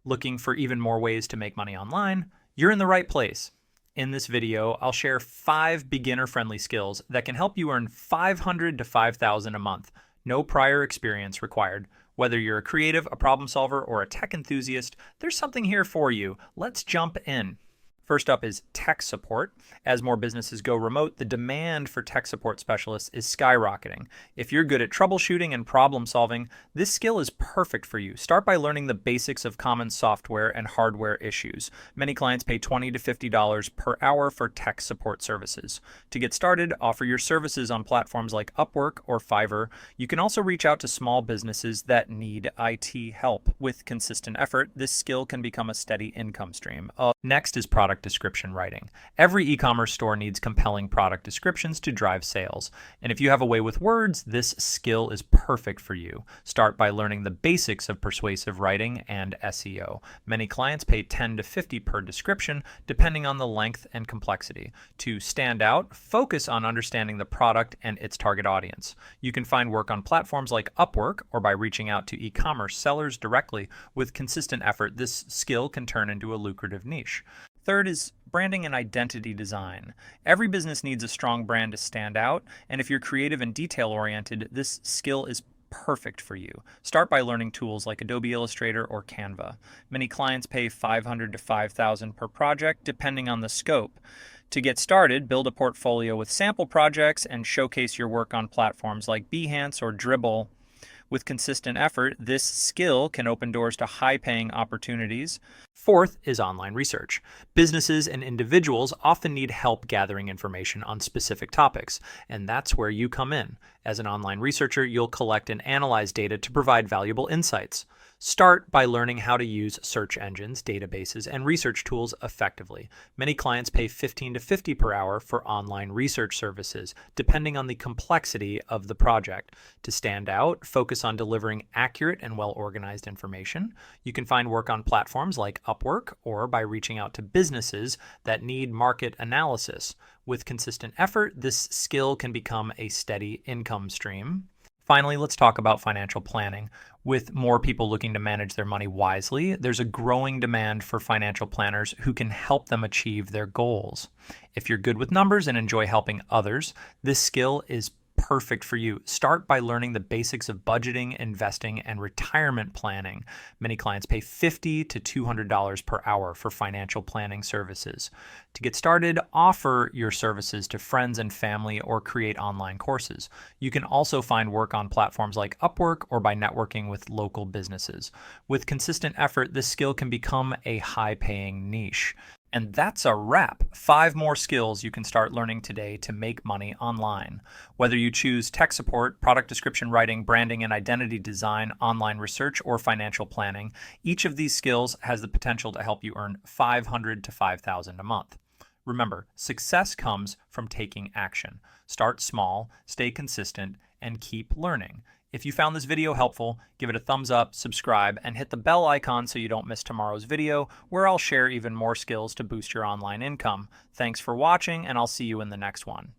Looking for even more ways to make money online? You're in the right place. In this video, I'll share 5 beginner-friendly skills that can help you earn $500 to $5,000 a month. No prior experience required. Whether you're a creative, a problem solver, or a tech enthusiast, there's something here for you. Let's jump in. First up is tech support. As more businesses go remote, the demand for tech support specialists is skyrocketing. If you're good at troubleshooting and problem solving, this skill is perfect for you. Start by learning the basics of common software and hardware issues. Many clients pay $20 to $50 per hour for tech support services. To get started, offer your services on platforms like Upwork or Fiverr. You can also reach out to small businesses that need IT help. With consistent effort, this skill can become a steady income stream. Next is product description writing. Every e-commerce store needs compelling product descriptions to drive sales. And if you have a way with words, this skill is perfect for you. Start by learning the basics of persuasive writing and SEO. Many clients pay $10 to $50 per description, depending on the length and complexity. To stand out, focus on understanding the product and its target audience. You can find work on platforms like Upwork or by reaching out to e-commerce sellers directly. With consistent effort, this skill can turn into a lucrative niche. Third is branding and identity design. Every business needs a strong brand to stand out, and if you're creative and detail-oriented, this skill is perfect for you. Start by learning tools like Adobe Illustrator or Canva. Many clients pay $500 to $5,000 per project, depending on the scope. To get started, build a portfolio with sample projects and showcase your work on platforms like Behance or Dribbble. With consistent effort, this skill can open doors to high-paying opportunities. Fourth is online research. Businesses and individuals often need help gathering information on specific topics, and that's where you come in. As an online researcher, you'll collect and analyze data to provide valuable insights. Start by learning how to use search engines, databases, and research tools effectively. Many clients pay $15 to $50 per hour for online research services, depending on the complexity of the project. To stand out, focus on delivering accurate and well-organized information. You can find work on platforms like Upwork or by reaching out to businesses that need market analysis. With consistent effort, this skill can become a steady income stream. Finally, let's talk about financial planning. With more people looking to manage their money wisely, there's a growing demand for financial planners who can help them achieve their goals. If you're good with numbers and enjoy helping others, this skill is perfect for you. Start by learning the basics of budgeting, investing, and retirement planning. Many clients pay $50 to $200 per hour for financial planning services. To get started, offer your services to friends and family or create online courses. You can also find work on platforms like Upwork or by networking with local businesses. With consistent effort, this skill can become a high-paying niche. And that's a wrap. 5 more skills you can start learning today to make money online. Whether you choose tech support, product description writing, branding and identity design, online research, or financial planning, each of these skills has the potential to help you earn $500 to $5,000 a month. Remember, success comes from taking action. Start small, stay consistent, and keep learning. If you found this video helpful, give it a thumbs up, subscribe, and hit the bell icon so you don't miss tomorrow's video, where I'll share even more skills to boost your online income. Thanks for watching, and I'll see you in the next one.